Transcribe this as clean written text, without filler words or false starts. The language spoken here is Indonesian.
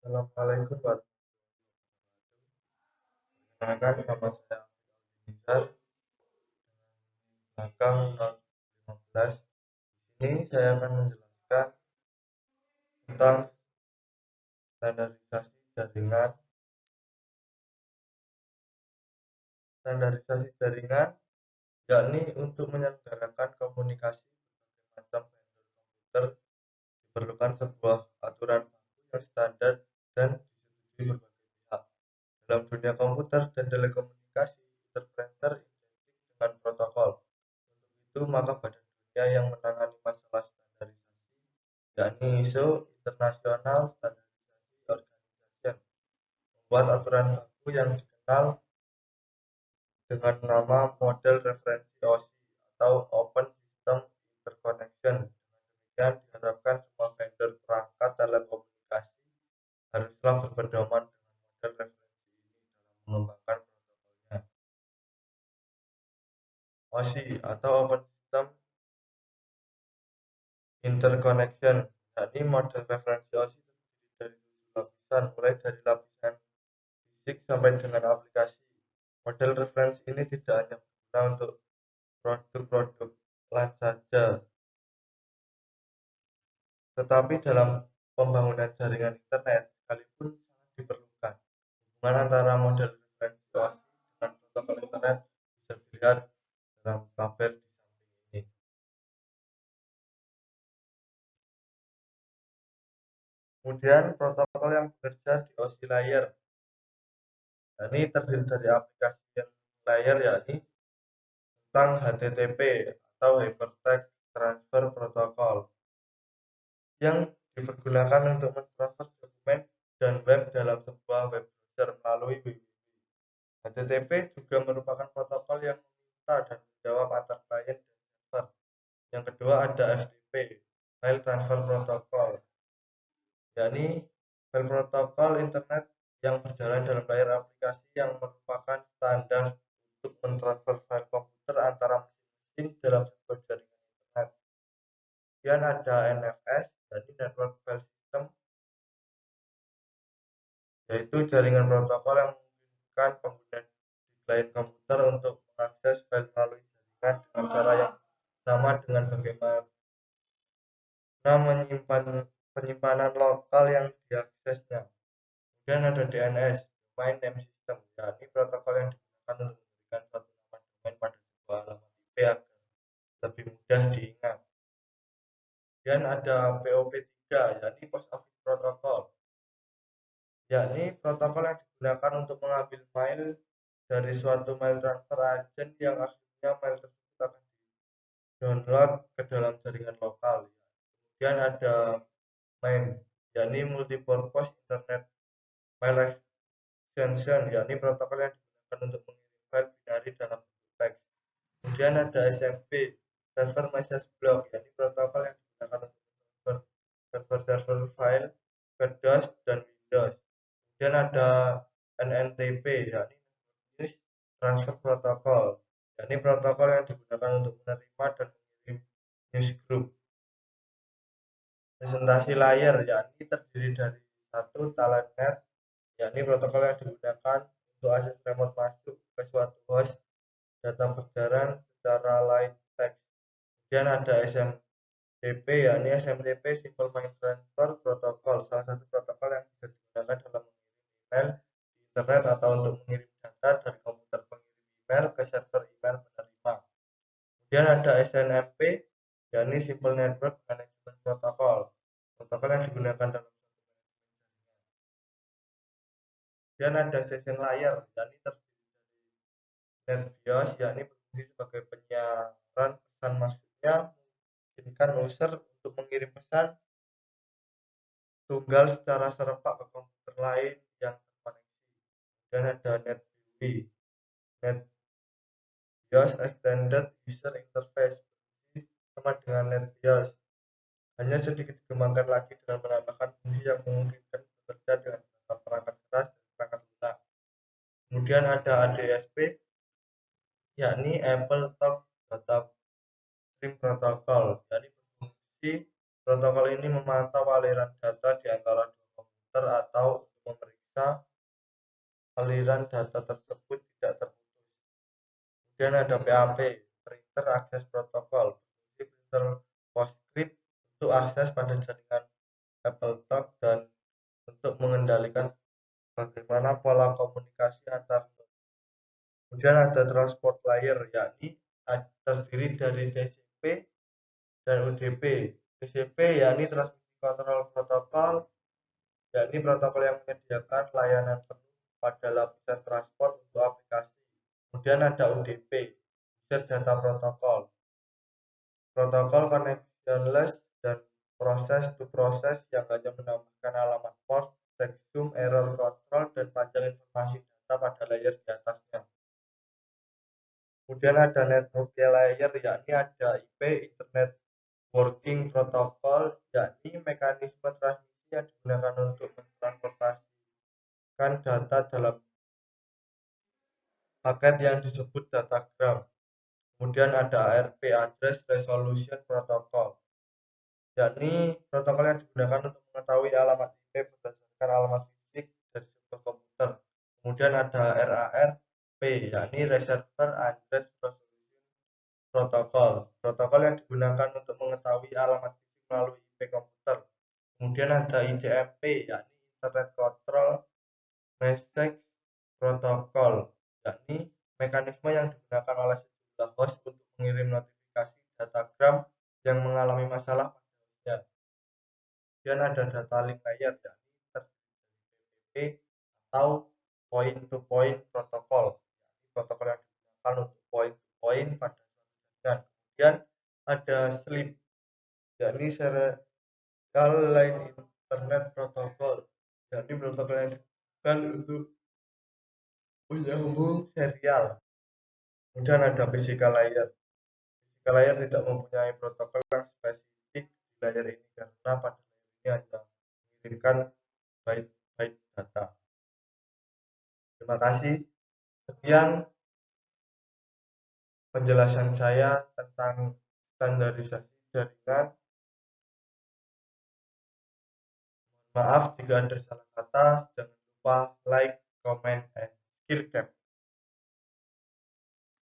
Assalamualaikum warahmatullahi wabarakatuh. Nama saya Nizar, belakang 015. Di sini saya akan menjelaskan tentang standarisasi jaringan. Standarisasi jaringan yakni untuk menyelenggarakan komunikasi berbagai macam vendor komputer diperlukan sebuah aturan baku yang standar dan disetujui berbagai pihak. Dalam dunia komputer dan telekomunikasi, interpreter identik dengan protokol. Untuk itu, maka badan dunia yang menangani masalah standarisasi, yakni ISO International Standardization Organization, membuat aturan baku yang dikenal dengan nama model referensi OSI atau Open System Interconnection. Dengan demikian, diharapkan semua vendor perangkat telekomunikasi haruslah berpedoman dengan model referensi ini dalam mengembangkan protokolnya. OSI atau Open System Interconnection, yakni model referensi OSI terdiri dari 7 lapisan, mulai dari lapisan fisik sampai dengan aplikasi. Model referensi ini tidak hanya berguna untuk produk-produk LAN saja, tetapi dalam pembangunan jaringan internet sekalipun sangat diperlukan. Hubungan antara model referensi OSI dengan protokol internet bisa dilihat dalam tabel di samping ini. Kemudian protokol yang bekerja di OSI layer, ini terdiri dari aplikasi layer, yakni tentang HTTP atau Hypertext Transfer Protocol, yang dipergunakan untuk mentransfer dokumen dan web dalam sebuah web browser melalui www. HTTP juga merupakan protokol yang meminta dan menjawab antar klien dan server. Yang kedua ada FTP, File Transfer Protocol, yakni file protokol internet yang berjalan dalam layar aplikasi yang merupakan standar untuk mentransfer file komputer antara mesin dalam sebuah jaringan internet. Kemudian ada NFS, jadi Network File System, yaitu jaringan protokol yang memungkinkan pengguna di klien komputer untuk mengakses file melalui jaringan dengan cara yang sama dengan bagaimana penyimpanan lokal yang diaksesnya. Kemudian ada DNS, Domain Name System, yakni protokol yang digunakan untuk memberikan suatu nama domain pada sebuah alamat IP agar lebih mudah diingat. Kemudian ada POP3, yakni Post Office Protocol, yakni protokol yang digunakan untuk mengambil mail dari suatu mail transfer agent yang akhirnya mail tersebut akan di-download ke dalam jaringan lokal. Kemudian ada MIME, yakni Multipurpose Internet File Extension, yakni protokol yang digunakan untuk mengirim file binary dalam bentuk teks. Kemudian ada SMP, Server Message Block, yakni protokol yang digunakan untuk server file ke DOS dan Windows. Kemudian ada NNTP, yakni News Transfer Protocol, yakni protokol yang digunakan untuk menerima dan mengirim newsgroup. Presentasi layar, yakni terdiri dari satu Telnet, yakni protokol yang digunakan untuk akses remote masuk ke suatu host data berjalan secara light text. Kemudian ada SMTP, yakni SMTP Simple Mail Transfer Protocol, salah satu protokol yang bisa digunakan dalam mengirim email di internet atau untuk mengirim data dari komputer pengirim email ke server email penerima. Kemudian ada SNMP, yakni Simple Network Management Protocol, protokol yang digunakan dalam dan ada session layer, yakni terdiri dari NetBIOS, yakni berfungsi sebagai penyiaran pesan, maksudnya memungkinkan user untuk mengirim pesan tunggal secara serempak ke komputer lain yang terkoneksi. Dan ada NetBIOS, NetBIOS Extended User Interface, berfungsi sama dengan NetBIOS, hanya sedikit dikembangkan lagi dengan menambahkan fungsi yang memungkinkan bekerja dengan perangkat keras dan perangkat lunak. Kemudian ada ADSP, yakni Apple Talk Data Stream Protocol, yakni berfungsi protokol ini memantau aliran data di antara dua komputer atau untuk memeriksa aliran data tersebut tidak terputus. Kemudian ada PAP, Printer Access Protocol, fungsi printer PostScript untuk akses pada jaringan AppleTalk dan untuk mengendalikan bagaimana pola komunikasi antar node. Kemudian ada transport layer, yakni terdiri dari TCP dan UDP. TCP yakni transmisi kontrol protokol, yakni protokol yang menyediakan layanan penuh pada lapisan transport untuk aplikasi. Kemudian ada UDP, User Data Protocol, protokol connectionless dan proses to proses yang hanya menambahkan alamat port, checksum, error control, dan panjang informasi data pada layer di atasnya. Kemudian ada network layer, yakni ada IP, Internet Working Protocol, yakni mekanisme transmisi yang digunakan untuk mentransportasikan data dalam paket yang disebut datagram. Kemudian ada ARP, Address Resolution Protocol, yakni protokol yang digunakan untuk mengetahui alamat IP berdasarkan alamat fisik dari sebuah komputer. Kemudian ada RARP, yakni Reserver Address Resolution Protocol, protokol yang digunakan untuk mengetahui alamat fisik melalui IP komputer. Kemudian ada ICMP, yakni Internet Control Message Protocol, yakni mekanisme yang digunakan oleh sejumlah host untuk mengirim notifikasi datagram yang mengalami masalah pada hostnya. Kemudian ada data link layer, yakni terdiri dari PPP atau point to point protocol, yakni protokol yang digunakan untuk point to point pada suatu jaringan. Kemudian ada SLIP, yakni Serial Line Internet Protocol, yakni protokol yang digunakan untuk menyambung serial. Kemudian ada physical layer. Physical layer tidak mempunyai protokol yang spesifik di layer ini karena pada layer ini hanya mengirimkan byte-byte data. Terima kasih. Sekian penjelasan saya tentang standarisasi jaringan. Maaf jika ada salah kata. Jangan lupa like, comment, and skill cap.